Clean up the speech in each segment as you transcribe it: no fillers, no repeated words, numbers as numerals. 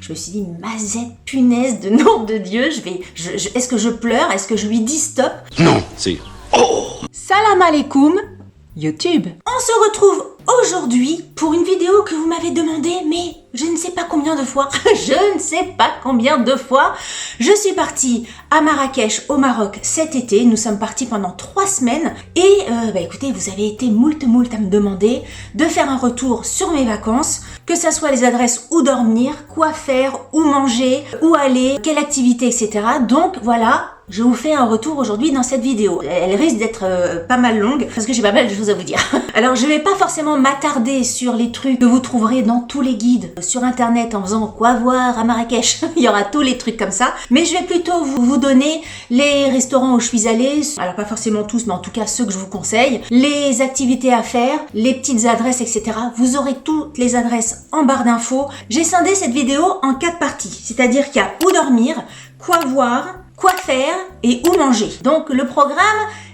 Je me suis dit, Mazette, punaise de nom de Dieu, est-ce que je pleure? Est-ce que je lui dis stop? Non, c'est... Oh! Salam alaikum, YouTube. On se retrouve aujourd'hui pour une vidéo que vous m'avez demandé, mais je ne sais pas combien de fois, je suis partie à Marrakech au Maroc cet été. Nous sommes partis pendant 3 semaines et écoutez, vous avez été moult à me demander de faire un retour sur mes vacances, que ça soit les adresses où dormir, quoi faire, où manger, où aller, quelle activité, etc. Donc voilà, je vous fais un retour aujourd'hui dans cette vidéo. Elle risque d'être pas mal longue parce que j'ai pas mal de choses à vous dire. Alors je vais pas forcément m'attarder sur les trucs que vous trouverez dans tous les guides sur internet en faisant quoi voir à Marrakech. Il y aura tous les trucs comme ça. Mais je vais plutôt vous donner les restaurants où je suis allée. Alors pas forcément tous, mais en tout cas ceux que je vous conseille. Les activités à faire, les petites adresses, etc. Vous aurez toutes les adresses en barre d'infos. J'ai scindé cette vidéo en 4 parties. C'est-à-dire qu'il y a où dormir, quoi voir, quoi faire et où manger. Donc le programme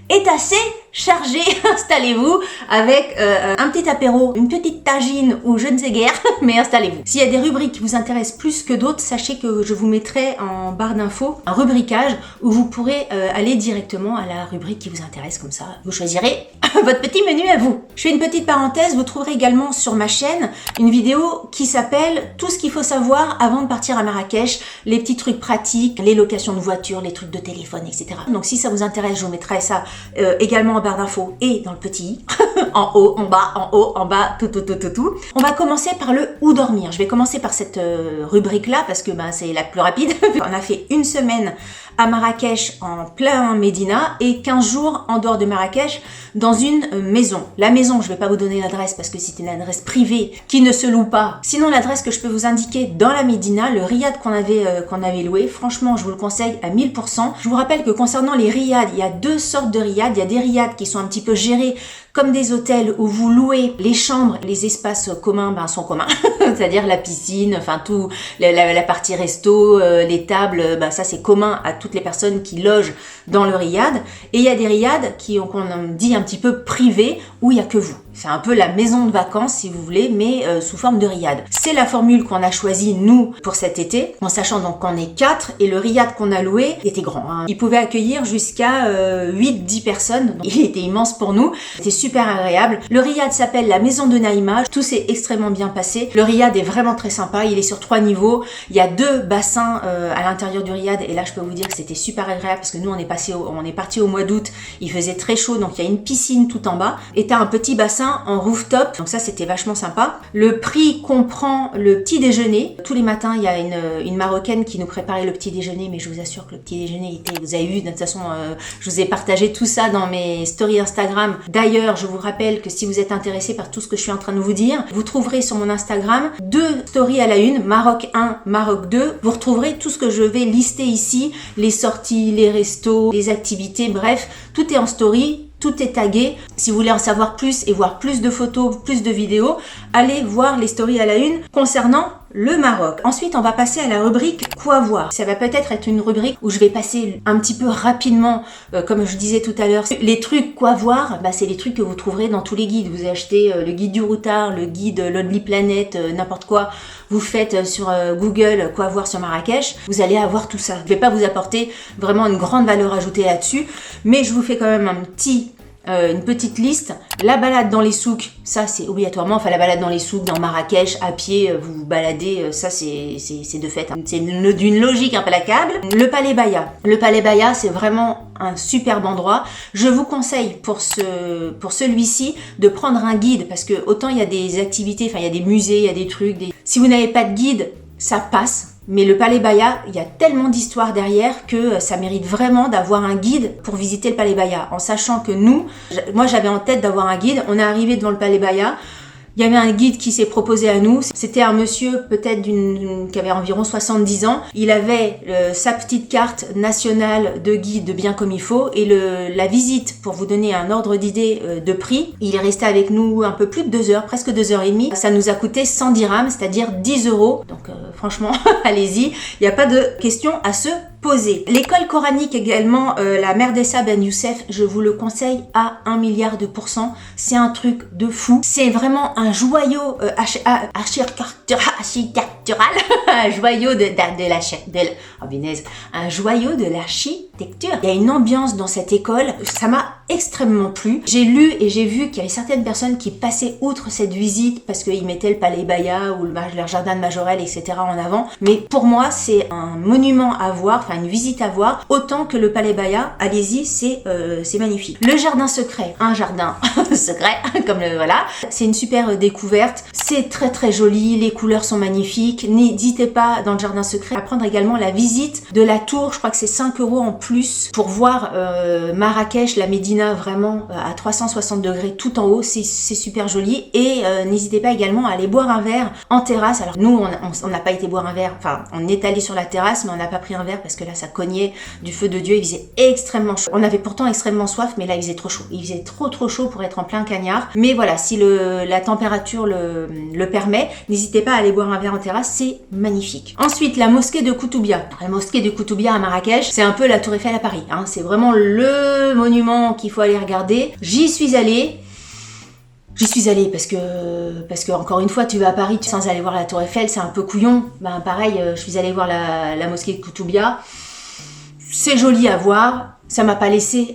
est assez chargé, installez-vous avec un petit apéro, une petite tagine ou je ne sais guère, mais installez-vous. S'il y a des rubriques qui vous intéressent plus que d'autres, sachez que je vous mettrai en barre d'infos un rubricage où vous pourrez aller directement à la rubrique qui vous intéresse, comme ça vous choisirez votre petit menu à vous. Je fais une petite parenthèse, vous trouverez également sur ma chaîne une vidéo qui s'appelle tout ce qu'il faut savoir avant de partir à Marrakech, les petits trucs pratiques, les locations de voitures, les trucs de téléphone, etc. Donc si ça vous intéresse, je vous mettrai ça également en barre d'infos et dans le petit en haut, en bas, tout. On va commencer par le où dormir. Je vais commencer par cette rubrique là parce que c'est la plus rapide. On a fait 1 semaine à Marrakech en plein Médina et 15 jours en dehors de Marrakech dans une maison. La maison, je vais pas vous donner l'adresse parce que c'est une adresse privée qui ne se loue pas. Sinon, l'adresse que je peux vous indiquer dans la Médina, le riad qu'on avait loué, franchement, je vous le conseille à 1000%. Je vous rappelle que concernant les riads, il y a 2 sortes de riads. Il y a des riads qui sont un petit peu gérés comme des hôtels où vous louez les chambres, les espaces communs sont communs, c'est-à-dire la piscine, enfin tout, la partie resto, les tables, ça c'est commun à toutes les personnes qui logent dans le riad. Et il y a des riads qu'on dit un petit peu privés où il y a que vous. C'est un peu la maison de vacances si vous voulez, mais sous forme de riad. C'est la formule qu'on a choisie nous pour cet été, en sachant donc qu'on est 4 et le riad qu'on a loué était grand. Il pouvait accueillir jusqu'à 8-10 personnes, donc il était immense pour nous. C'était super agréable. Le riad s'appelle la maison de Naïma. Tout s'est extrêmement bien passé. Le riad est vraiment très sympa. Il est sur 3 niveaux. Il y a 2 bassins à l'intérieur du riad et là je peux vous dire que c'était super agréable parce que nous on est parti au mois d'août. Il faisait très chaud donc il y a une piscine tout en bas et t'as un petit bassin en rooftop, donc ça c'était vachement sympa. Le prix comprend le petit déjeuner. Tous les matins il y a une Marocaine qui nous préparait le petit déjeuner, mais je vous assure que le petit déjeuner vous avez vu, de toute façon je vous ai partagé tout ça dans mes stories Instagram. D'ailleurs je vous rappelle que si vous êtes intéressé par tout ce que je suis en train de vous dire, vous trouverez sur mon Instagram 2 stories à la une, Maroc 1, Maroc 2. Vous retrouverez tout ce que je vais lister ici, les sorties, les restos, les activités, bref, tout est en story. Tout est tagué. Si vous voulez en savoir plus et voir plus de photos, plus de vidéos, allez voir les stories à la une concernant le Maroc. Ensuite, on va passer à la rubrique quoi voir. Ça va peut-être être une rubrique où je vais passer un petit peu rapidement, comme je disais tout à l'heure. Les trucs quoi voir, c'est les trucs que vous trouverez dans tous les guides. Vous achetez le guide du routard, le guide Lonely Planet, n'importe quoi. Vous faites sur Google quoi voir sur Marrakech. Vous allez avoir tout ça. Je vais pas vous apporter vraiment une grande valeur ajoutée là-dessus, mais je vous fais quand même une petite liste. La balade dans les souks, ça c'est obligatoirement, la balade dans les souks, dans Marrakech, à pied, vous vous baladez, ça c'est de fait. C'est d'une logique implacable. Le Palais Baya. Le Palais Baya, c'est vraiment un superbe endroit. Je vous conseille pour celui-ci de prendre un guide parce que autant il y a des activités, il y a des musées, il y a des trucs. Si vous n'avez pas de guide, ça passe. Mais le Palais Baya, il y a tellement d'histoires derrière que ça mérite vraiment d'avoir un guide pour visiter le Palais Baya. En sachant que moi j'avais en tête d'avoir un guide, on est arrivé devant le Palais Baya, il y avait un guide qui s'est proposé à nous. C'était un monsieur peut-être qui avait environ 70 ans. Il avait sa petite carte nationale de guide bien comme il faut. Et la visite, pour vous donner un ordre d'idée de prix, il est resté avec nous un peu plus de 2 heures, presque 2 heures et demie. Ça nous a coûté 100 dirhams, c'est-à-dire 10 euros. Donc franchement, allez-y. Il n'y a pas de question à se posé. L'école coranique également, la Merdessa Ben Youssef, je vous le conseille à 1 milliard de %. C'est un truc de fou. C'est vraiment un joyau architectural, un joyau un joyau de l'architecture. Il y a une ambiance dans cette école, ça m'a extrêmement plu. J'ai lu et j'ai vu qu'il y avait certaines personnes qui passaient outre cette visite parce qu'ils mettaient le Palais Baya ou leur jardin de Majorelle, etc. en avant. Mais pour moi, c'est un monument à voir, enfin une visite à voir, autant que le Palais Baya. Allez-y, c'est magnifique. Le jardin secret, un jardin secret, comme le voilà. C'est une super découverte. C'est très très joli, les couleurs sont magnifiques. N'hésitez pas dans le jardin secret à prendre également la visite de la tour. Je crois que c'est 5 € en plus pour voir Marrakech, la Médina vraiment à 360 degrés tout en haut. C'est super joli. Et n'hésitez pas également à aller boire un verre en terrasse. Alors nous, on n'a pas été boire un verre, enfin on est allé sur la terrasse, mais on n'a pas pris un verre parce que là ça cognait du feu de Dieu. Il faisait extrêmement chaud. On avait pourtant extrêmement soif, mais là il faisait trop chaud. Il faisait trop chaud pour être en plein cagnard. Mais voilà, si la température le permet, n'hésitez pas à aller boire un verre en terrasse, c'est magnifique. Ensuite, la mosquée de Koutoubia. La mosquée de Koutoubia à Marrakech, c'est un peu la Tour Eiffel à Paris, hein. C'est vraiment le monument qu'il faut aller regarder. J'y suis allée parce que encore une fois, tu vas à Paris sans aller voir la Tour Eiffel, c'est un peu couillon. Ben pareil, je suis allée voir la mosquée de Koutoubia. C'est joli à voir. Ça m'a pas laissé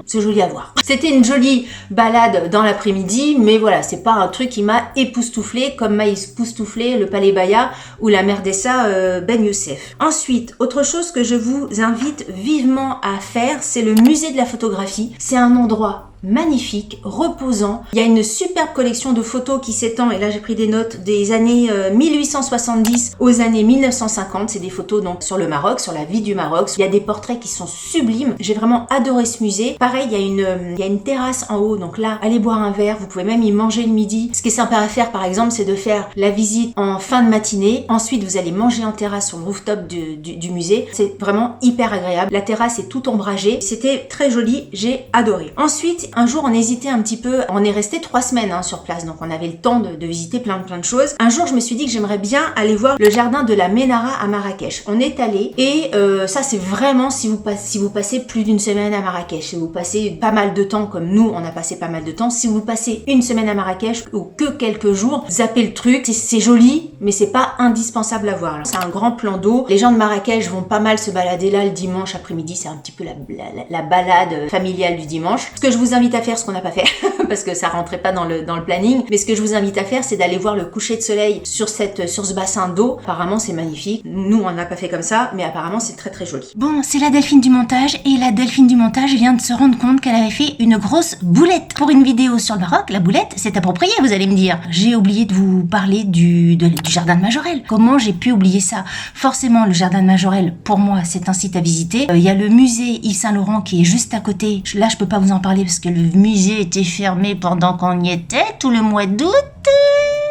c'est joli à voir. C'était une jolie balade dans l'après-midi, mais voilà, c'est pas un truc qui m'a époustouflé comme m'a époustouflé le Palais Baya ou la Merdessa Ben Youssef. Ensuite, autre chose que je vous invite vivement à faire, c'est le musée de la photographie. C'est un endroit magnifique, reposant. Il y a une superbe collection de photos qui s'étend, et là j'ai pris des notes, des années 1870 aux années 1950. C'est des photos donc sur le Maroc, sur la vie du Maroc. Il y a des portraits qui sont sublimes. J'ai vraiment adoré ce musée. Pareil, il y a une terrasse en haut, donc là, allez boire un verre. Vous pouvez même y manger le midi. Ce qui est sympa à faire, par exemple, c'est de faire la visite en fin de matinée. Ensuite, vous allez manger en terrasse sur le rooftop du musée. C'est vraiment hyper agréable. La terrasse est tout ombragée. C'était très joli. J'ai adoré. Ensuite, un jour, on hésitait un petit peu. On est resté 3 semaines sur place, donc on avait le temps de visiter plein de choses. Un jour, je me suis dit que j'aimerais bien aller voir le jardin de la Ménara à Marrakech. On est allé et ça, c'est vraiment si vous passez plus d'une semaine à Marrakech, si vous passez pas mal de temps comme nous, on a passé pas mal de temps. Si vous passez une semaine à Marrakech ou que quelques jours, zappez le truc. C'est joli, mais c'est pas indispensable à voir. C'est un grand plan d'eau. Les gens de Marrakech vont pas mal se balader là le dimanche après-midi. C'est un petit peu la balade familiale du dimanche. Ce que je vous invite à faire, ce qu'on n'a pas fait parce que ça rentrait pas dans le planning, mais ce que je vous invite à faire, c'est d'aller voir le coucher de soleil sur ce bassin d'eau. Apparemment c'est magnifique. Nous on n'a pas fait comme ça, mais apparemment c'est très très joli. Bon, c'est la Delphine du montage, et la Delphine du montage vient de se rendre compte qu'elle avait fait une grosse boulette. Pour une vidéo sur le Maroc, la boulette, c'est approprié, vous allez me dire. J'ai oublié de vous parler du jardin de Majorelle. Comment j'ai pu oublier ça? Forcément, le jardin de Majorelle, pour moi, c'est un site à visiter. Il y a le musée Yves Saint-Laurent qui est juste à côté. Là, je peux pas vous en parler parce que le musée était fermé pendant qu'on y était, tout le mois d'août.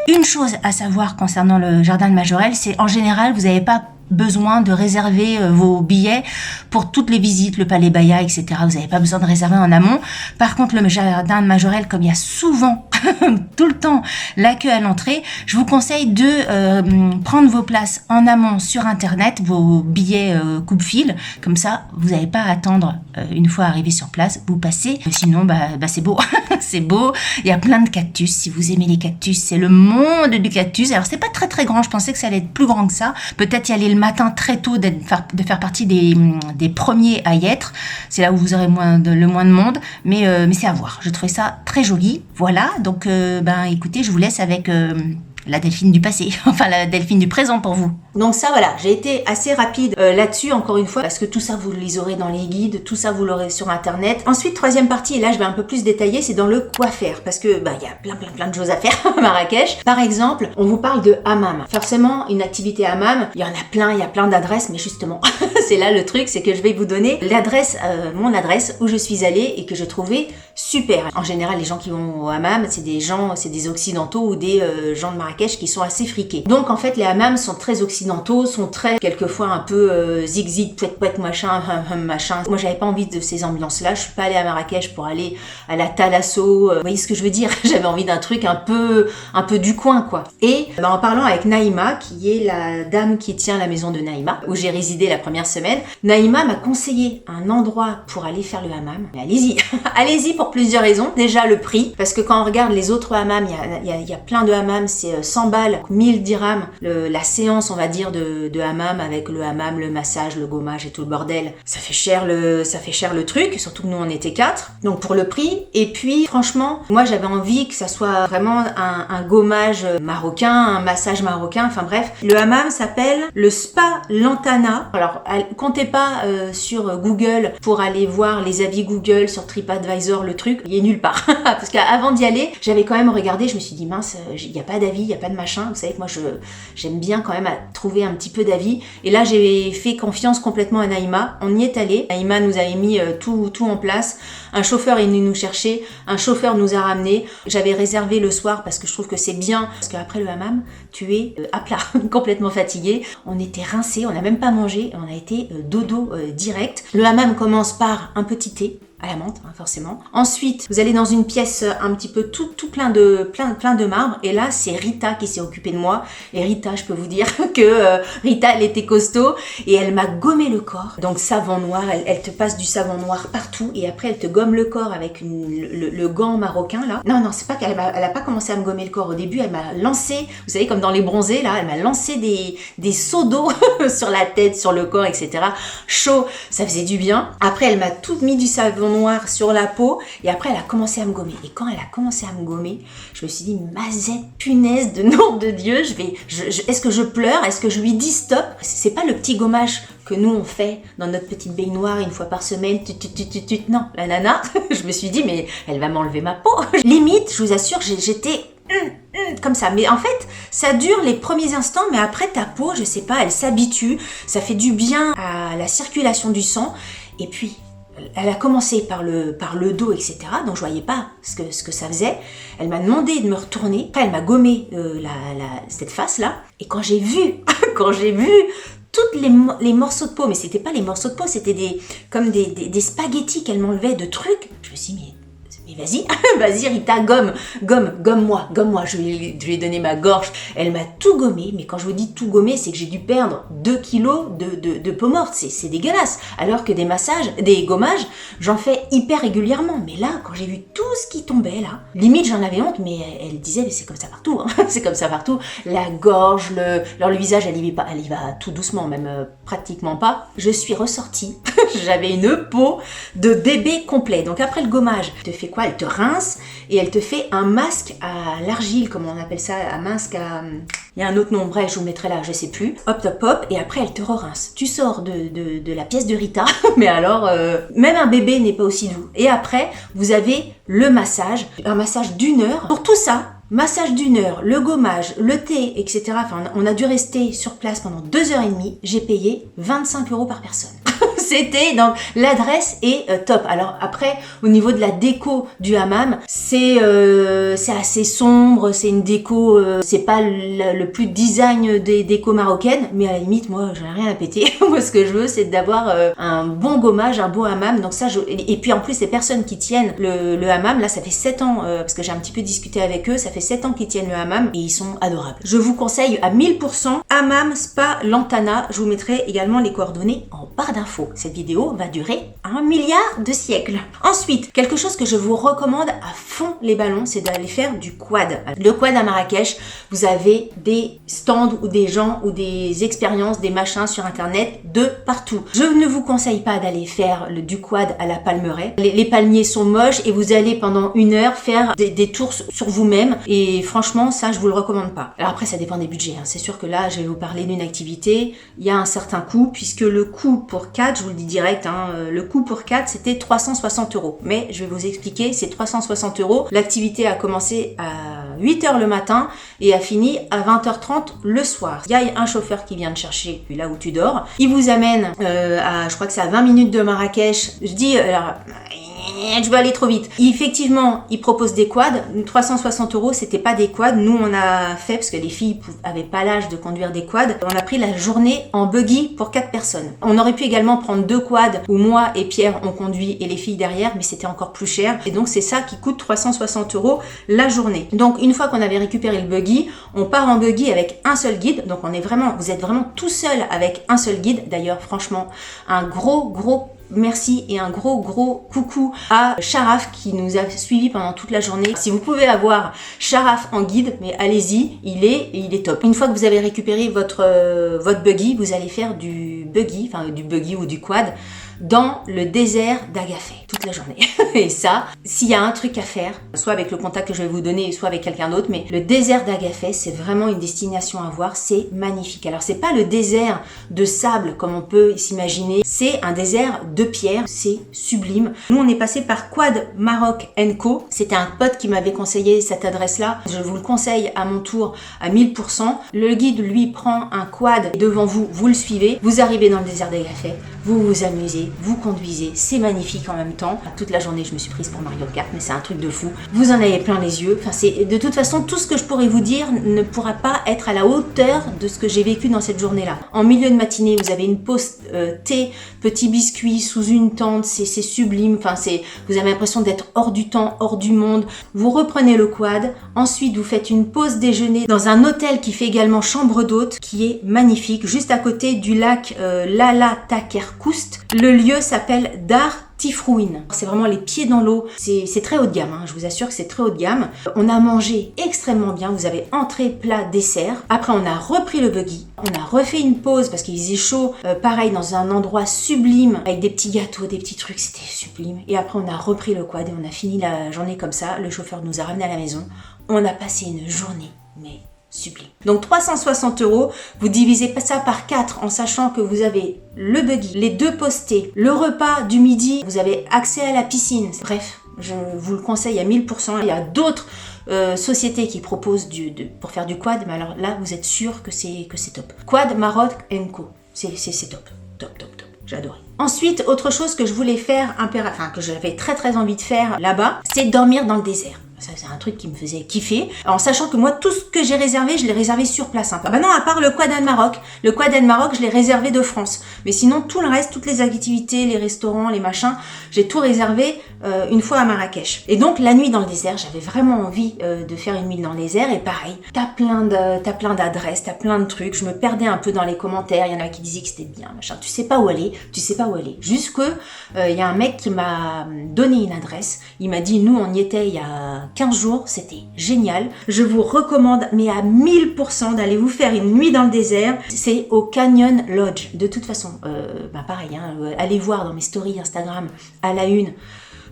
Une chose à savoir concernant le jardin de Majorelle, c'est en général, vous n'avez pas besoin de réserver vos billets pour toutes les visites, le Palais Baya, etc. Vous n'avez pas besoin de réserver en amont. Par contre, le jardin de Majorelle, comme il y a souvent, tout le temps, la queue à l'entrée, je vous conseille de prendre vos places en amont sur Internet, vos billets coupe-fil. Comme ça, vous n'avez pas à attendre une fois arrivé sur place, vous passez. Sinon, c'est beau. C'est beau. Il y a plein de cactus. Si vous aimez les cactus, c'est le monde du cactus. Alors, c'est pas très très grand. Je pensais que ça allait être plus grand que ça. Peut-être y aller le matin très tôt, de faire partie des premiers à y être. C'est là où vous aurez le moins de monde, mais c'est à voir. Je trouvais ça très joli. Voilà, donc écoutez, je vous laisse avec la Delphine du passé, enfin la Delphine du présent pour vous. Donc ça voilà, j'ai été assez rapide là-dessus encore une fois, parce que tout ça vous les aurez dans les guides, tout ça vous l'aurez sur internet. Ensuite, troisième partie, et là je vais un peu plus détailler, c'est dans le quoi faire, parce que il y a plein de choses à faire à Marrakech. Par exemple, on vous parle de hammam. Forcément, une activité hammam, il y en a plein, il y a plein d'adresses, mais justement, c'est là le truc, c'est que je vais vous donner mon adresse où je suis allée et que j'ai trouvé super. En général, les gens qui vont au hammam, c'est des occidentaux ou des gens de Marrakech qui sont assez friqués. Donc en fait, les hammams sont très occidentaux, sont très quelquefois un peu zig-zig, pouet-pouet, machin. Moi, j'avais pas envie de ces ambiances-là. Je suis pas allée à Marrakech pour aller à la Thalasso. Vous voyez ce que je veux dire? J'avais envie d'un truc un peu du coin, quoi. Et en parlant avec Naïma, qui est la dame qui tient la maison de Naïma, où j'ai résidé la première semaine semaine. Naïma m'a conseillé un endroit pour aller faire le hammam. Mais allez-y, allez-y pour plusieurs raisons. Déjà le prix, parce que quand on regarde les autres hammams, il y a plein de hammams, c'est 100 balles, 1000 dirhams, la séance on va dire de hammam avec le hammam, le massage, le gommage et tout le bordel. Ça fait cher le truc, surtout que nous on était 4. Donc pour le prix, et puis franchement, moi j'avais envie que ça soit vraiment un gommage marocain, un massage marocain, enfin bref. Le hammam s'appelle le Spa Lantana. Alors comptez pas sur Google pour aller voir les avis Google sur TripAdvisor, le truc, il est nulle part. Parce qu'avant d'y aller, j'avais quand même regardé, je me suis dit mince, il n'y a pas d'avis, il n'y a pas de machin. Vous savez que moi j'aime bien quand même trouver un petit peu d'avis. Et là j'ai fait confiance complètement à Naïma. On y est allé. Naïma nous avait mis tout en place. Un chauffeur est venu nous chercher, un chauffeur nous a ramenés. J'avais réservé le soir parce que je trouve que c'est bien. Parce qu'après le hammam, tu es à plat, complètement fatigué. On était rincés, on n'a même pas mangé, on a été dodo direct. Le hammam commence par un petit thé à la menthe, hein, forcément. Ensuite, vous allez dans une pièce un petit peu tout plein de marbre. Et là, c'est Rita qui s'est occupée de moi. Et Rita, je peux vous dire que Rita, elle était costaud et elle m'a gommé le corps. Donc savon noir, elle te passe du savon noir partout et après elle te gomme le corps avec le gant marocain là. Non, c'est pas qu'elle a pas commencé à me gommer le corps au début. Elle m'a lancé, vous savez comme dans les bronzés là, elle m'a lancé des seaux d'eau sur la tête, sur le corps, etc. Chaud, ça faisait du bien. Après, elle m'a tout mis du savon noir sur la peau et après elle a commencé à me gommer. Et quand elle a commencé à me gommer, je me suis dit mazette, punaise de nom de Dieu, est-ce que je pleure? Est-ce que je lui dis stop? C'est pas le petit gommage que nous on fait dans notre petite baignoire une fois par semaine, non, la nana, je me suis dit mais elle va m'enlever ma peau. Limite, je vous assure, j'étais comme ça, mais en fait ça dure les premiers instants, mais après ta peau, je sais pas, elle s'habitue, ça fait du bien à la circulation du sang. Et puis elle a commencé par le dos, etc. Donc je voyais pas ce que ça faisait. Elle m'a demandé de me retourner. Après elle m'a gommé cette face là. Et quand j'ai vu toutes les morceaux de peau, mais c'était pas les morceaux de peau, c'était comme des spaghettis qu'elle m'enlevait de trucs. Je me suis dit mais vas-y Rita, gomme-moi, je lui ai donné ma gorge, elle m'a tout gommé, mais quand je vous dis tout gommé, c'est que j'ai dû perdre 2 kilos de peau morte, c'est dégueulasse, alors que des gommages, j'en fais hyper régulièrement, mais là, quand j'ai vu tout ce qui tombait là, limite j'en avais honte, mais elle disait, mais c'est comme ça partout, hein. C'est comme ça partout, la gorge, le visage, elle y va tout doucement, même pratiquement pas, je suis ressortie, j'avais une peau de bébé complet, donc après le gommage, elle te fait quoi? Elle te rince et elle te fait un masque à l'argile, comment on appelle ça, un masque à... Il y a un autre nom, bref, je vous le mettrai là, je sais plus. Hop, et après elle te re-rince. Tu sors de la pièce de Rita, mais alors, même un bébé n'est pas aussi doux. Et après, vous avez le massage, un massage d'1 heure. Pour tout ça, massage d'1 heure, le gommage, le thé, etc. Enfin, on a dû rester sur place pendant 2h30. J'ai payé 25 € par personne. C'était, donc l'adresse est top. Alors après, au niveau de la déco du hammam, c'est assez sombre, c'est une déco, c'est pas le plus design des décos marocaines, mais à la limite, moi, j'en ai rien à péter. Moi, ce que je veux, c'est d'avoir un bon gommage, un beau hammam. Donc ça, et puis en plus, les personnes qui tiennent le hammam, là, ça fait 7 ans, parce que j'ai un petit peu discuté avec eux, ça fait 7 ans qu'ils tiennent le hammam et ils sont adorables. Je vous conseille à 1000% Hammam Spa Lantana. Je vous mettrai également les coordonnées en barre d'infos. Cette vidéo va durer 1 milliard de siècles. Ensuite, quelque chose que je vous recommande à fond les ballons, c'est d'aller faire du quad. Le quad à Marrakech, vous avez des stands ou des gens ou des expériences, des machins sur internet de partout. Je ne vous conseille pas d'aller faire du quad à la Palmeraie. Les palmiers sont moches et vous allez pendant 1 heure faire des tours sur vous-même et franchement, ça, je vous le recommande pas. Alors après, ça dépend des budgets, hein. C'est sûr que là, je vais vous parler d'une activité, il y a un certain coût puisque le coût pour 4, je vous le dis direct, hein, le coût pour 4 c'était 360 €. Mais je vais vous expliquer, c'est 360 €. L'activité a commencé à 8h le matin et a fini à 20h30 le soir. Il y a un chauffeur qui vient te chercher là où tu dors. Il vous amène je crois que c'est à 20 minutes de Marrakech. Je dis, alors, je veux aller trop vite. Effectivement, ils proposent des quads. 360 €, c'était pas des quads. Nous, on a fait, parce que les filles avaient pas l'âge de conduire des quads, on a pris la journée en buggy pour 4 personnes. On aurait pu également prendre 2 quads où moi et Pierre on conduit et les filles derrière, mais c'était encore plus cher. Et donc, c'est ça qui coûte 360 € la journée. Donc, une fois qu'on avait récupéré le buggy, on part en buggy avec un seul guide. Donc, vous êtes vraiment tout seul avec un seul guide. D'ailleurs, franchement, un gros merci et un gros coucou à Sharaf qui nous a suivis pendant toute la journée. Si vous pouvez avoir Sharaf en guide, mais allez-y, il est top. Une fois que vous avez récupéré votre buggy, vous allez faire du buggy ou du quad dans le désert d'Agafay toute la journée. Et ça, s'il y a un truc à faire, soit avec le contact que je vais vous donner, soit avec quelqu'un d'autre, mais le désert d'Agafay, c'est vraiment une destination à voir, c'est magnifique. Alors c'est pas le désert de sable comme on peut s'imaginer, c'est un désert de pierre, c'est sublime. Nous on est passé par Quad Maroc & Co. C'était un pote qui m'avait conseillé cette adresse-là. Je vous le conseille à mon tour à 1000%. Le guide lui prend un quad devant vous, vous le suivez, vous arrivez dans le désert d'Agafay, vous vous amusez, vous conduisez, c'est magnifique en même temps. Toute la journée, je me suis prise pour Mario Kart, mais c'est un truc de fou. Vous en avez plein les yeux. Enfin, de toute façon, tout ce que je pourrais vous dire ne pourra pas être à la hauteur de ce que j'ai vécu dans cette journée-là. En milieu de matinée, vous avez une pause thé, petit biscuit sous une tente, c'est sublime. Enfin, vous avez l'impression d'être hors du temps, hors du monde. Vous reprenez le quad. Ensuite, vous faites une pause déjeuner dans un hôtel qui fait également chambre d'hôte, qui est magnifique, juste à côté du lac Lala Takerkoust. Le lieu s'appelle Dar Tifrouine. C'est vraiment les pieds dans l'eau. C'est très haut de gamme, hein. Je vous assure que c'est très haut de gamme. On a mangé extrêmement bien. Vous avez entrée, plat, dessert. Après, on a repris le buggy. On a refait une pause parce qu'il faisait chaud. Pareil, dans un endroit sublime avec des petits gâteaux, des petits trucs. C'était sublime. Et après, on a repris le quad et on a fini la journée comme ça. Le chauffeur nous a ramenés à la maison. On a passé une journée, mais sublime. Donc 360 €, vous divisez ça par 4 en sachant que vous avez le buggy, les 2 postés, le repas du midi, vous avez accès à la piscine. Bref, je vous le conseille à 1000%. Il y a d'autres sociétés qui proposent pour faire du quad, mais alors là, vous êtes sûr que c'est top. Quad Maroc & Co. C'est top. Top. J'ai adoré. Ensuite, autre chose que je voulais faire, que j'avais très envie de faire là-bas, c'est dormir dans le désert. Ça, c'est un truc qui me faisait kiffer. En sachant que moi, tout ce que j'ai réservé, je l'ai réservé sur place. Hein. Ah bah non, à part le Quad & Maroc. Le Quad & Maroc, je l'ai réservé de France. Mais sinon, tout le reste, toutes les activités, les restaurants, les machins, j'ai tout réservé une fois à Marrakech. Et donc, la nuit dans le désert, j'avais vraiment envie de faire une nuit dans le désert. Et pareil, t'as plein d'adresses, t'as plein de trucs. Je me perdais un peu dans les commentaires. Il y en a qui disaient que c'était bien, machin. Tu sais pas où aller. Jusque, il y a un mec qui m'a donné une adresse. Il m'a dit, nous, on y était il y a 15 jours, c'était génial. Je vous recommande, mais à 1000% d'aller vous faire une nuit dans le désert. C'est au Canyon Lodge. De toute façon, pareil, hein, allez voir dans mes stories Instagram à la une.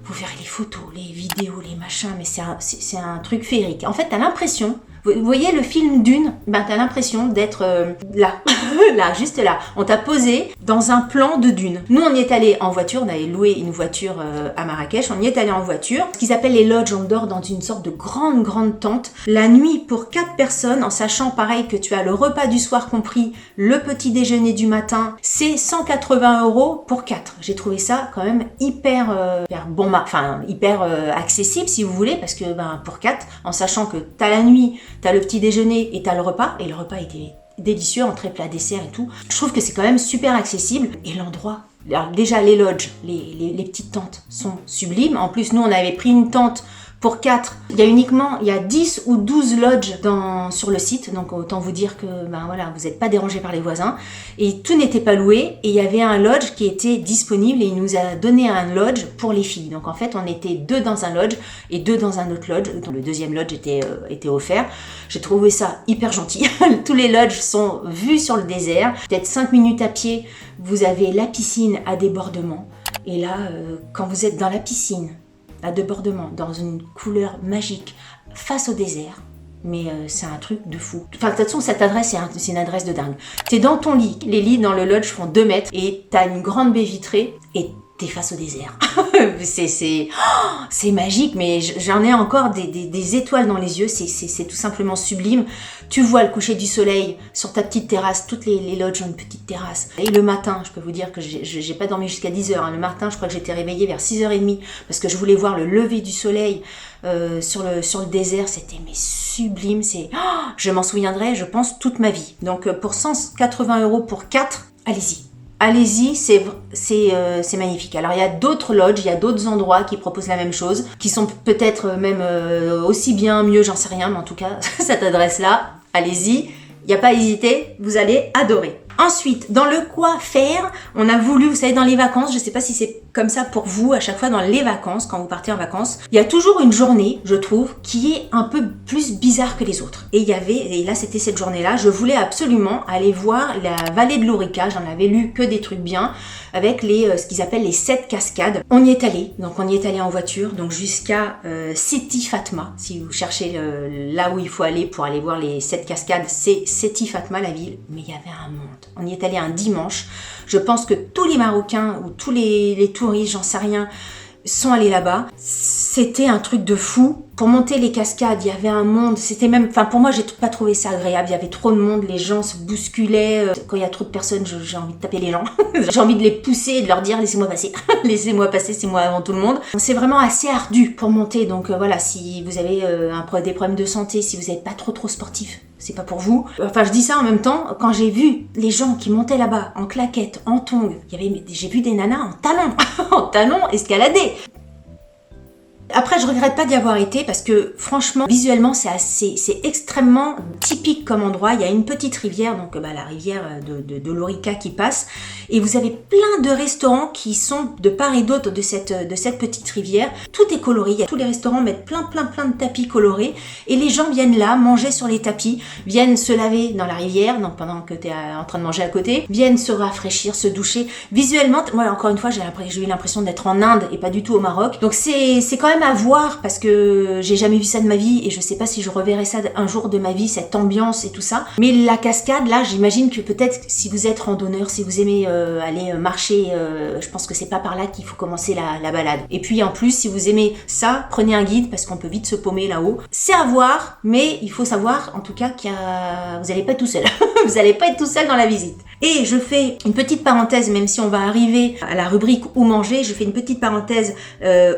Vous verrez les photos, les vidéos, les machins, mais c'est un truc féerique. En fait, t'as l'impression, vous voyez le film Dune, t'as l'impression d'être là, juste là. On t'a posé dans un plan de Dune. Nous, on y est allé en voiture, on avait loué une voiture à Marrakech, on y est allé en voiture. Ce qu'ils appellent les lodges, on dort dans une sorte de grande tente. La nuit pour 4 personnes, en sachant pareil que tu as le repas du soir compris, le petit déjeuner du matin, c'est 180 € pour 4. J'ai trouvé ça quand même hyper accessible si vous voulez, parce que pour 4, en sachant que t'as la nuit, t'as le petit déjeuner et t'as le repas, et le repas était délicieux, entrée, plat, dessert et tout. Je trouve que c'est quand même super accessible. Et l'endroit, alors déjà les lodges, les petites tentes sont sublimes. En plus, nous, on avait pris une tente pour 4. Il y a 10 ou 12 lodges sur le site, donc autant vous dire que vous n'êtes pas dérangés par les voisins. Et tout n'était pas loué, et il y avait un lodge qui était disponible, et il nous a donné un lodge pour les filles. Donc en fait, on était 2 dans un lodge et 2 dans un autre lodge. Donc, le deuxième lodge était offert. J'ai trouvé ça hyper gentil. Tous les lodges sont vus sur le désert. Peut-être 5 minutes à pied, vous avez la piscine à débordement. Et là, quand vous êtes dans la piscine, à débordement, dans une couleur magique, face au désert, mais c'est un truc de fou. Enfin, de toute façon, cette adresse, c'est une adresse de dingue. T'es dans ton lit, les lits dans le lodge font 2 mètres, et t'as une grande baie vitrée, et t'es face au désert. C'est magique, mais j'en ai encore des étoiles dans les yeux, c'est tout simplement sublime. Tu vois le coucher du soleil sur ta petite terrasse, toutes les lodges ont une petite terrasse. Et le matin, je peux vous dire que j'ai pas dormi jusqu'à 10h, hein. Le matin, je crois que j'étais réveillée vers 6h30 parce que je voulais voir le lever du soleil sur le désert, c'était mais sublime, je m'en souviendrai, je pense, toute ma vie. Donc pour 180 € pour 4, allez-y. Allez-y, c'est magnifique. Alors il y a d'autres lodges, il y a d'autres endroits qui proposent la même chose, qui sont peut-être même aussi bien, mieux, j'en sais rien, mais en tout cas, cette adresse-là, allez-y, il n'y a pas à hésiter, vous allez adorer. Ensuite, dans le quoi faire, on a voulu, vous savez, dans les vacances, je sais pas si c'est comme ça pour vous, à chaque fois dans les vacances, quand vous partez en vacances, il y a toujours une journée, je trouve, qui est un peu plus bizarre que les autres. Et là c'était cette journée-là, je voulais absolument aller voir la vallée de l'Orica, j'en avais lu que des trucs bien, avec ce qu'ils appellent les 7 cascades. On y est allé, donc on y est allé en voiture, donc jusqu'à Seti Fatma, si vous cherchez là où il faut aller pour aller voir les 7 cascades, c'est Seti Fatma la ville, mais il y avait un monde. On y est allé un dimanche. Je pense que tous les Marocains ou tous les touristes, j'en sais rien, sont allés là-bas. C'était un truc de fou. Pour monter les cascades, il y avait un monde. C'était même, pour moi, j'ai pas trouvé ça agréable. Il y avait trop de monde, les gens se bousculaient. Quand il y a trop de personnes, j'ai envie de taper les gens. J'ai envie de les pousser et de leur dire laissez-moi passer, laissez-moi passer, c'est moi avant tout le monde. C'est vraiment assez ardu pour monter. Donc voilà, si vous avez des problèmes de santé, si vous n'êtes pas trop sportif, c'est pas pour vous. Enfin, je dis ça en même temps, quand j'ai vu les gens qui montaient là-bas en claquettes, en tongs, j'ai vu des nanas en talons, en talons escaladés. Après, je regrette pas d'y avoir été parce que franchement, visuellement, c'est extrêmement typique comme endroit. Il y a une petite rivière, donc la rivière de l'Orica qui passe, et vous avez plein de restaurants qui sont de part et d'autre de cette petite rivière. Tout est coloré. Tous les restaurants mettent plein de tapis colorés, et les gens viennent là manger sur les tapis, viennent se laver dans la rivière, donc pendant que tu es en train de manger à côté, viennent se rafraîchir, se doucher. Visuellement, moi encore une fois, j'ai eu l'impression d'être en Inde et pas du tout au Maroc. Donc c'est quand même à voir parce que j'ai jamais vu ça de ma vie et je sais pas si je reverrai ça un jour de ma vie, cette ambiance et tout ça. Mais la cascade, là, j'imagine que peut-être si vous êtes randonneur, si vous aimez aller marcher, je pense que c'est pas par là qu'il faut commencer la balade. Et puis en plus, si vous aimez ça, prenez un guide parce qu'on peut vite se paumer là-haut. C'est à voir, mais il faut savoir en tout cas vous allez pas être tout seul. Vous allez pas être tout seul dans la visite. Et je fais une petite parenthèse, même si on va arriver à la rubrique où manger, je fais une petite parenthèse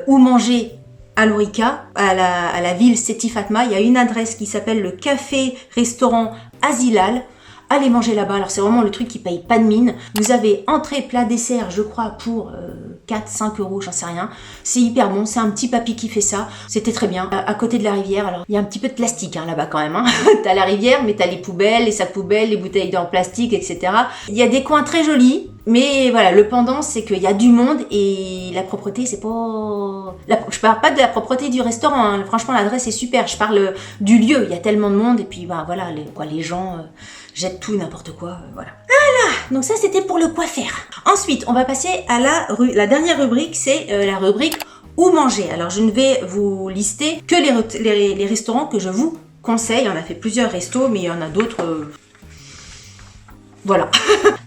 où manger à l'Orica, à la ville Seti Fatma. Il y a une adresse qui s'appelle le café-restaurant Azilal. Allez manger là-bas. Alors c'est vraiment le truc qui paye pas de mine. Vous avez entrée, plat, dessert, je crois, pour 4-5 €, j'en sais rien. C'est hyper bon. C'est un petit papy qui fait ça. C'était très bien. À côté de la rivière, alors il y a un petit peu de plastique là-bas quand même. T'as la rivière, mais t'as les poubelles, les sacs poubelles, les bouteilles en plastique, etc. Il y a des coins très jolis. Mais voilà, le pendant, c'est qu'il y a du monde et la propreté, c'est pas... Je parle pas de la propreté du restaurant, hein. Franchement, l'adresse est super. Je parle du lieu. Il y a tellement de monde et puis voilà, les gens jettent tout, n'importe quoi, voilà. Voilà, donc ça, c'était pour le quoi faire. Ensuite, on va passer à la dernière rubrique, c'est la rubrique où manger. Alors, je ne vais vous lister que les restaurants que je vous conseille. On a fait plusieurs restos, mais il y en a d'autres... Voilà.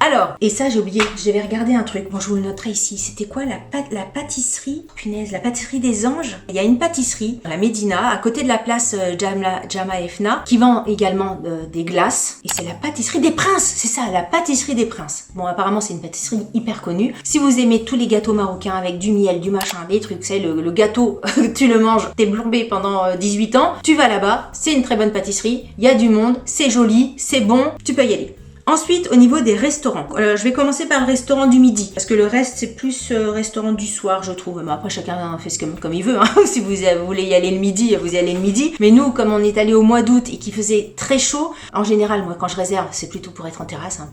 Alors, et ça j'ai oublié, j'avais regardé un truc, bon je vous le noterai ici, c'était quoi la pâtisserie, punaise, la pâtisserie des anges. Il y a une pâtisserie, la Médina, à côté de la place Jama Efna, qui vend également des glaces, et c'est la pâtisserie des princes, c'est ça, la pâtisserie des princes. Bon apparemment c'est une pâtisserie hyper connue. Si vous aimez tous les gâteaux marocains avec du miel, du machin, des trucs, vous savez, le gâteau, tu le manges, t'es plombé pendant 18 ans, tu vas là-bas, c'est une très bonne pâtisserie, il y a du monde, c'est joli, c'est bon, tu peux y aller. Ensuite, au niveau des restaurants, je vais commencer par le restaurant du midi, parce que le reste, c'est plus restaurant du soir, je trouve. Mais après, chacun fait comme il veut. Hein. Si vous voulez y aller le midi, vous y allez le midi. Mais nous, comme on est allé au mois d'août et qu'il faisait très chaud, en général, moi, quand je réserve, c'est plutôt pour être en terrasse. Hein,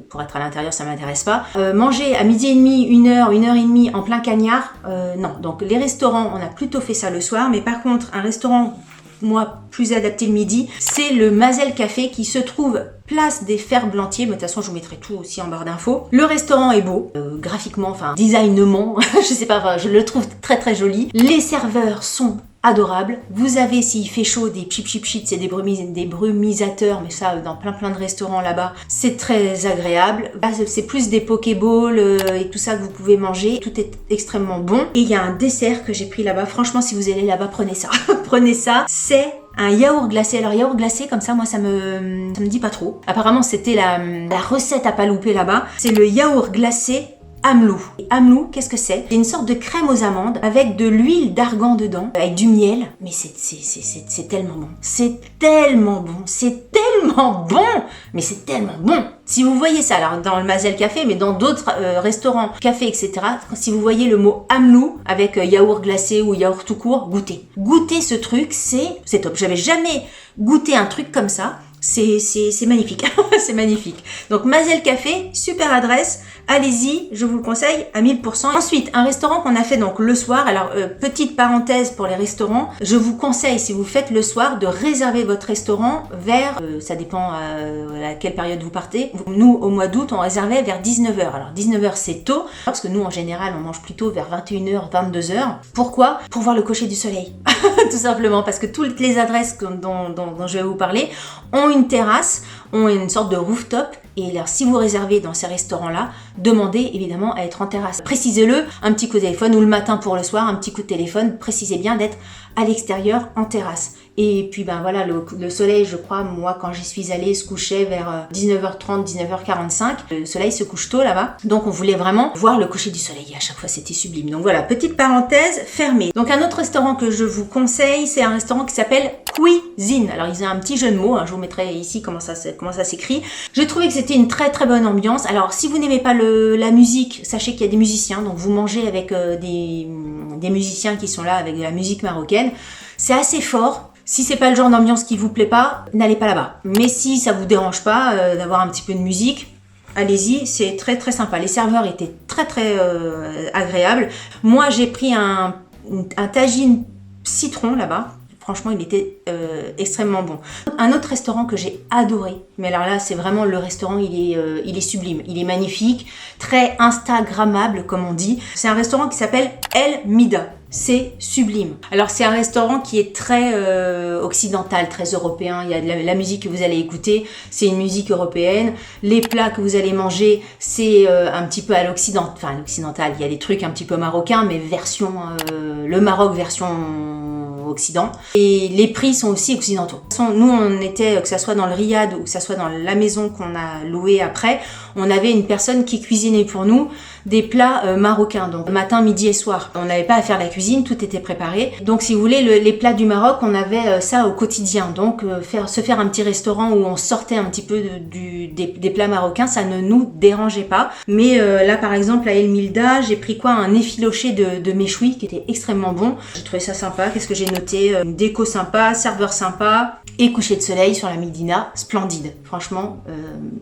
pour être à l'intérieur, ça m'intéresse pas. Manger à midi et demi, 1h, 1h30 en plein cagnard, non. Donc, les restaurants, on a plutôt fait ça le soir. Mais par contre, un restaurant... moi, plus adapté le midi, c'est le Mazel Café qui se trouve place des Ferblantiers. Mais de toute façon, je vous mettrai tout aussi en barre d'infos. Le restaurant est beau, graphiquement, designement, je sais pas, je le trouve très très joli. Les serveurs sont adorable. Vous avez, s'il fait chaud, des chip, c'est des brumisateurs, mais ça, dans plein de restaurants là-bas, c'est très agréable. Là, c'est plus des pokéballs et tout ça que vous pouvez manger. Tout est extrêmement bon. Et il y a un dessert que j'ai pris là-bas. Franchement, si vous allez là-bas, prenez ça. Prenez ça. C'est un yaourt glacé. Alors, yaourt glacé, comme ça, moi, ça me dit pas trop. Apparemment, c'était la recette à pas louper là-bas. C'est le yaourt glacé Amlou. Et Amlou, qu'est-ce que c'est? C'est une sorte de crème aux amandes avec de l'huile d'argan dedans, avec du miel. Mais c'est tellement bon. C'est tellement bon. C'est tellement bon. Mais c'est tellement bon. Si vous voyez ça, alors dans le Mazel Café, mais dans d'autres restaurants, cafés, etc., si vous voyez le mot Amlou avec yaourt glacé ou yaourt tout court, goûtez. Goûtez ce truc, c'est top. J'avais jamais goûté un truc comme ça. C'est magnifique. C'est magnifique. Donc Mazel Café, super adresse. Allez-y, je vous le conseille à 1000%. Ensuite, un restaurant qu'on a fait donc le soir. Alors, petite parenthèse pour les restaurants. Je vous conseille, si vous faites le soir, de réserver votre restaurant vers, ça dépend à quelle période vous partez. Nous, au mois d'août, on réservait vers 19h. Alors, 19h, c'est tôt. Parce que nous, en général, on mange plutôt vers 21h, 22h. Pourquoi? Pour voir le coucher du soleil. Tout simplement. Parce que toutes les adresses dont je vais vous parler ont une terrasse, ont une sorte de rooftop. Et alors, si vous réservez dans ces restaurants-là, demandez évidemment à être en terrasse. Précisez-le, un petit coup de téléphone ou le matin pour le soir, un petit coup de téléphone, précisez bien d'être à l'extérieur en terrasse. Et puis ben voilà, le soleil, je crois, moi quand j'y suis allée, se couchait vers 19h30, 19h45. Le soleil se couche tôt là-bas. Donc on voulait vraiment voir le coucher du soleil. Et à chaque fois, c'était sublime. Donc voilà, petite parenthèse fermée. Donc un autre restaurant que je vous conseille, c'est un restaurant qui s'appelle Cuisine. Alors ils ont un petit jeu de mots, hein, je vous mettrai ici comment ça s'écrit. J'ai trouvé que c'était une très bonne ambiance. Alors si vous n'aimez pas la musique, sachez qu'il y a des musiciens. Donc vous mangez avec des musiciens qui sont là avec de la musique marocaine. C'est assez fort. Si c'est pas le genre d'ambiance qui vous plaît pas, n'allez pas là-bas. Mais si ça vous dérange pas d'avoir un petit peu de musique, allez-y, c'est très sympa. Les serveurs étaient très agréables. Moi, j'ai pris un tagine citron là-bas. Franchement, il était extrêmement bon. Un autre restaurant que j'ai adoré, mais alors là, c'est vraiment le restaurant, il est sublime, il est magnifique, très instagrammable comme on dit. C'est un restaurant qui s'appelle El Mida. C'est sublime. Alors c'est un restaurant qui est très occidental, très européen. Il y a de la musique que vous allez écouter, c'est une musique européenne. Les plats que vous allez manger, c'est un petit peu à l'occidental. Il y a des trucs un petit peu marocains, mais version le Maroc version Occident. Et les prix sont aussi occidentaux. De toute façon, nous on était, que ça soit dans le riad ou que ça soit dans la maison qu'on a louée après, on avait une personne qui cuisinait pour nous des plats marocains, donc matin, midi et soir. On n'avait pas à faire la cuisine, tout était préparé. Donc si vous voulez, les plats du Maroc, on avait ça au quotidien. Donc se faire un petit restaurant où on sortait un petit peu des plats marocains, ça ne nous dérangeait pas. Mais là par exemple à El Milda, j'ai pris un effiloché de méchoui qui était extrêmement bon. J'ai trouvé ça sympa. Qu'est-ce que j'ai noté? Une déco sympa, serveur sympa et coucher de soleil sur la Médina, splendide. Franchement,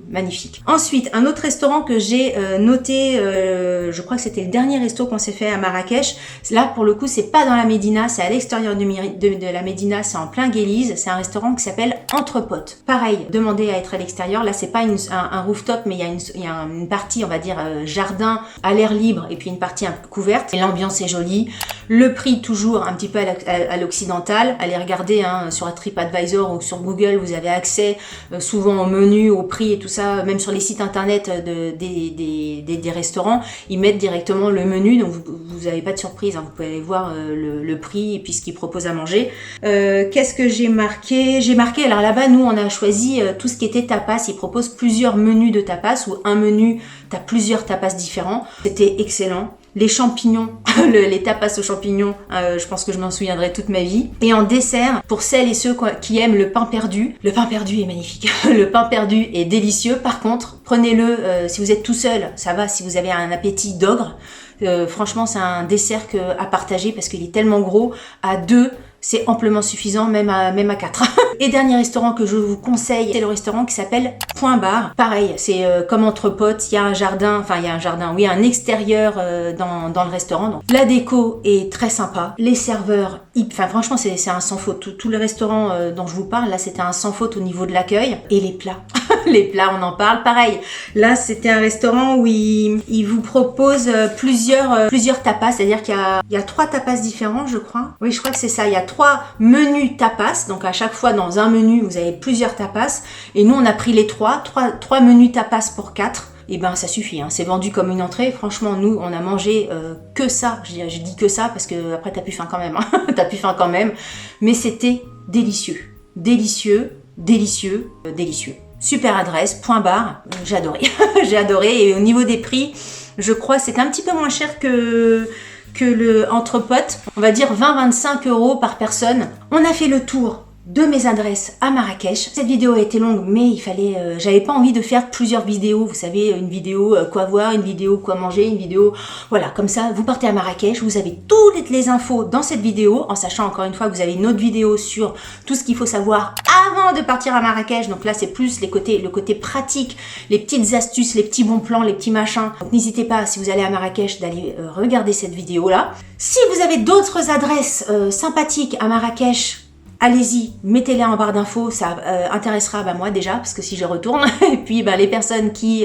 magnifique. Ensuite, un autre restaurant que j'ai noté, je crois que c'était le dernier resto qu'on s'est fait à Marrakech. Là, pour le coup, c'est pas dans la Médina, c'est à l'extérieur de la Médina, c'est en plein Guélise. C'est un restaurant qui s'appelle Entre Potes. Pareil, demandez à être à l'extérieur. Là, c'est pas un rooftop, mais il y a une partie, on va dire, jardin à l'air libre et puis une partie un peu couverte. Et l'ambiance est jolie. Le prix, toujours un petit peu à l'occidental. Allez regarder sur TripAdvisor ou sur Google, vous avez accès souvent au menu, au prix et tout ça, même sur les sites internet des restaurants, ils mettent directement le menu, donc vous n'avez pas de surprise, vous pouvez aller voir le prix et puis ce qu'ils proposent à manger. Qu'est-ce que j'ai marqué? J'ai marqué, alors là-bas, nous on a choisi tout ce qui était tapas, ils proposent plusieurs menus de tapas, ou un menu, t'as plusieurs tapas différents, c'était excellent. Les champignons, les tapas aux champignons, je pense que je m'en souviendrai toute ma vie. Et en dessert, pour celles et ceux qui aiment le pain perdu est magnifique. Le pain perdu est délicieux. Par contre, prenez-le si vous êtes tout seul, ça va. Si vous avez un appétit d'ogre, franchement, c'est un dessert à partager parce qu'il est tellement gros. À 2, c'est amplement suffisant, même à 4. Et dernier restaurant que je vous conseille, c'est le restaurant qui s'appelle Point Bar. Pareil, c'est comme Entre Potes, il y a un extérieur dans le restaurant. Donc, la déco est très sympa. Les serveurs, franchement, c'est un sans faute. Tout le restaurant dont je vous parle, là, c'était un sans faute au niveau de l'accueil. Et les plats. Les plats, on en parle. Pareil, là, c'était un restaurant où il vous propose plusieurs tapas, c'est-à-dire qu'il y a 3 tapas différents, je crois. Oui, je crois que c'est ça. Il y a 3 menus tapas, donc à chaque fois dans un menu, vous avez plusieurs tapas. Et nous, on a pris les 3 menus tapas pour 4. Et ben ça suffit, hein. C'est vendu comme une entrée. Franchement, nous, on a mangé que ça. Je dis que ça parce que après t'as plus faim quand même. Hein. T'as plus faim quand même. Mais c'était délicieux. Délicieux. Super adresse, point barre. J'ai adoré. J'ai adoré. Et au niveau des prix, je crois que c'était un petit peu moins cher que le entre potes. On va dire 20-25 € par personne. On a fait le tour de mes adresses à Marrakech. Cette vidéo a été longue, mais j'avais pas envie de faire plusieurs vidéos. Vous savez, une vidéo quoi voir, une vidéo quoi manger, une vidéo, voilà, comme ça, vous partez à Marrakech, vous avez toutes les infos dans cette vidéo, en sachant encore une fois que vous avez une autre vidéo sur tout ce qu'il faut savoir avant de partir à Marrakech. Donc là, c'est plus le côté pratique, les petites astuces, les petits bons plans, les petits machins. Donc n'hésitez pas, si vous allez à Marrakech, d'aller regarder cette vidéo-là. Si vous avez d'autres adresses sympathiques à Marrakech, allez-y, mettez-les en barre d'infos, ça intéressera moi déjà, parce que si je retourne, et puis les personnes qui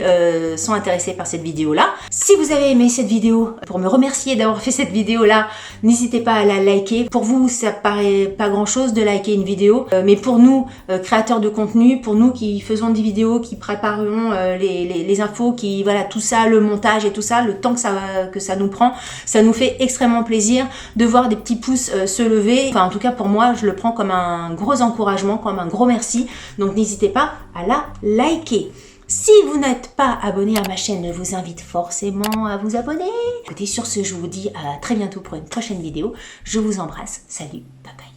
sont intéressées par cette vidéo-là. Si vous avez aimé cette vidéo, pour me remercier d'avoir fait cette vidéo-là, n'hésitez pas à la liker. Pour vous, ça paraît pas grand-chose de liker une vidéo, mais pour nous, créateurs de contenu, pour nous qui faisons des vidéos, qui préparons les infos, qui voilà tout ça, le montage et tout ça, le temps que ça nous prend, ça nous fait extrêmement plaisir de voir des petits pouces se lever. Enfin, en tout cas, pour moi, je le prends comme un gros encouragement, comme un gros merci. Donc n'hésitez pas à la liker. Si vous n'êtes pas abonné à ma chaîne, je vous invite forcément à vous abonner. Écoutez, sur ce, je vous dis à très bientôt pour une prochaine vidéo. Je vous embrasse. Salut, bye bye.